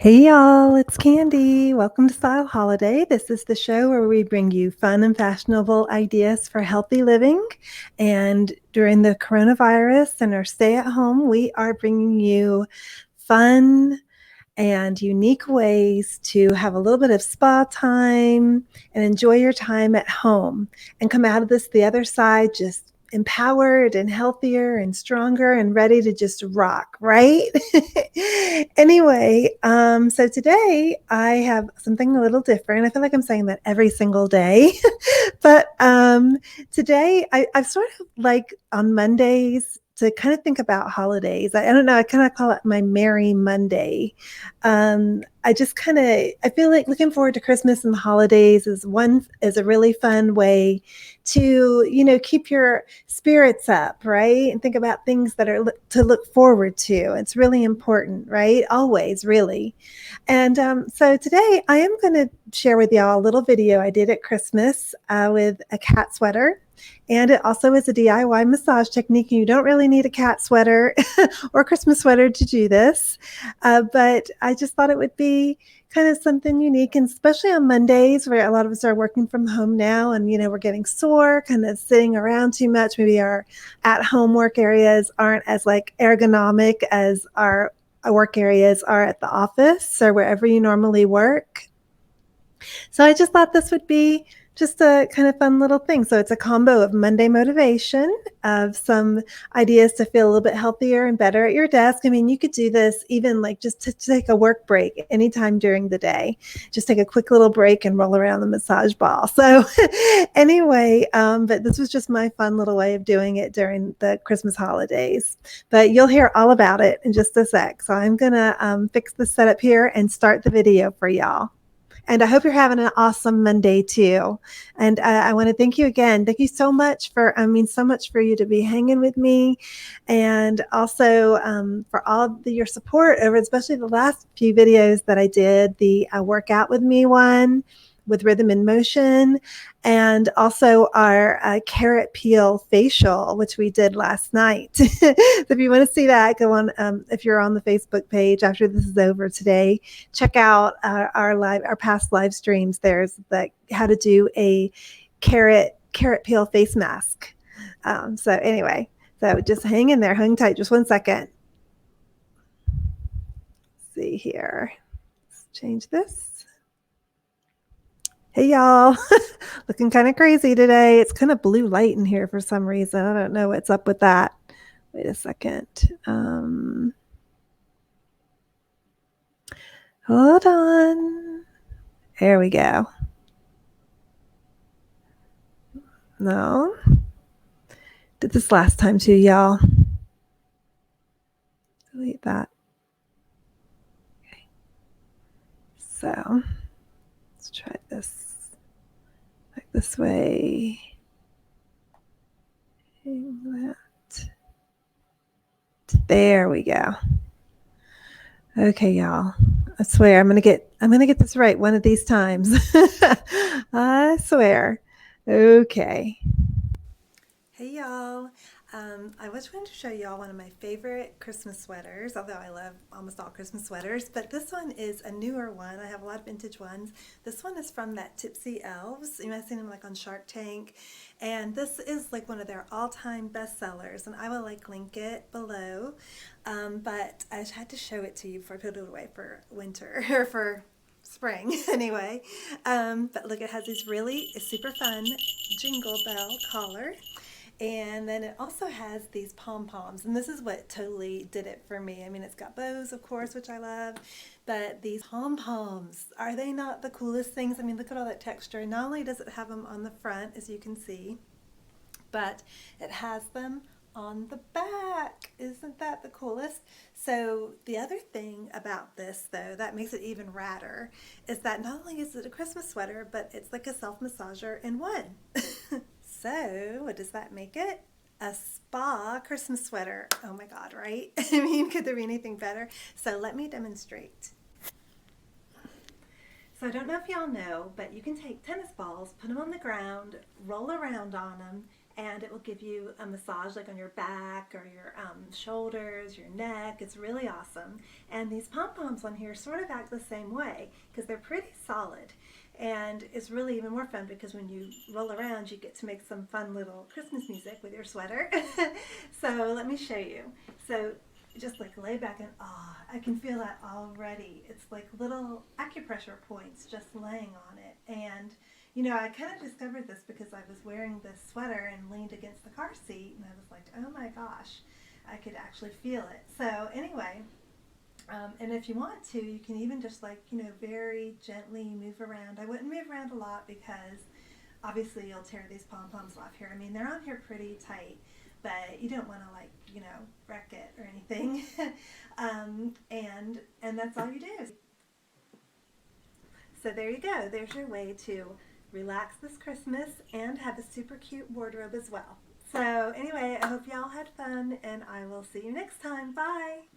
Hey y'all, it's Candy. Welcome to Style Holiday. This is the show where we bring you fun and fashionable ideas for healthy living. And during the coronavirus and our stay at home, we are bringing you fun and unique ways to have a little bit of spa time and enjoy your time at home and come out of this the other side just empowered and healthier and stronger and ready to just rock, right? Anyway, so today I have something a little different. I feel like I'm saying that every single day. But today I've sort of like on Mondays to kind of think about holidays. I don't know. I kind of call it my Merry Monday. I just kind of I feel like looking forward to Christmas and the holidays is a really fun way to keep your spirits up, right? And think about things that are to look forward to. It's really important, right? Always, really. And so today I am going to share with y'all a little video I did at Christmas with a cat sweater. And it also is a DIY massage technique. You don't really need a cat sweater or Christmas sweater to do this. But I just thought it would be kind of something unique, and especially on Mondays where a lot of us are working from home now and, we're getting sore, kind of sitting around too much. Maybe our at-home work areas aren't as like ergonomic as our work areas are at the office or wherever you normally work. So I just thought this would be just a kind of fun little thing. So it's a combo of Monday motivation, of some ideas to feel a little bit healthier and better at your desk. I mean, you could do this even like just to take a work break anytime during the day. Just take a quick little break and roll around the massage ball. So anyway, but this was just my fun little way of doing it during the Christmas holidays. But you'll hear all about it in just a sec. So I'm going to fix the setup here and start the video for y'all. And I hope you're having an awesome Monday too. And I want to thank you again. Thank you so much so much for you to be hanging with me. And also for all your support over, especially the last few videos that I did, the workout with me one with Rhythm in Motion, and also our carrot peel facial, which we did last night. So if you want to see that, go on. If you're on the Facebook page after this is over today, check out our past live streams. There's the how to do a carrot peel face mask. So anyway, so just hang in there, hang tight, just 1 second. Let's see here. Let's change this. Hey y'all, looking kind of crazy today. It's kind of blue light in here for some reason. I don't know what's up with that. Wait a second. Hold on. There we go. No. Did this last time too, y'all. Delete that. Okay. So let's try this. Like this way. That. There we go. Okay, y'all. I swear I'm gonna get this right one of these times. I swear. Okay. Hey y'all. I was trying to show y'all one of my favorite Christmas sweaters, although I love almost all Christmas sweaters, but this one is a newer one. I have a lot of vintage ones. This one is from that Tipsy Elves. You might have seen them like on Shark Tank. And this is like one of their all-time bestsellers, and I will like link it below. But I just had to show it to you before I put it away for winter or for spring anyway. But look, it has these really super fun jingle bell collar. And then it also has these pom-poms, and this is what totally did it for me. I mean, it's got bows, of course, which I love, but these pom-poms, are they not the coolest things? I mean, look at all that texture. And not only does it have them on the front, as you can see, but it has them on the back. Isn't that the coolest? So the other thing about this, though, that makes it even radder, is that not only is it a Christmas sweater, but it's like a self-massager in one. So what does that make it? A spa Christmas sweater. Oh my God, right? I mean, could there be anything better? So let me demonstrate. So I don't know if y'all know, but you can take tennis balls, put them on the ground, roll around on them, and it will give you a massage like on your back or your shoulders, your neck. It's really awesome. And these pom-poms on here sort of act the same way because they're pretty solid. And it's really even more fun because when you roll around, you get to make some fun little Christmas music with your sweater. So let me show you. So just like lay back and I can feel that already. It's like little acupressure points just laying on it. And you know, I kind of discovered this because I was wearing this sweater and leaned against the car seat, and I was like, oh my gosh, I could actually feel it. So anyway, and if you want to, you can even just like, you know, very gently move around. I wouldn't move around a lot because obviously you'll tear these pom-poms off here. I mean, they're on here pretty tight, but you don't want to like, you know, wreck it or anything. And that's all you do. So there you go. There's your way to relax this Christmas and have a super cute wardrobe as well. So anyway, I hope y'all had fun, and I will see you next time. Bye!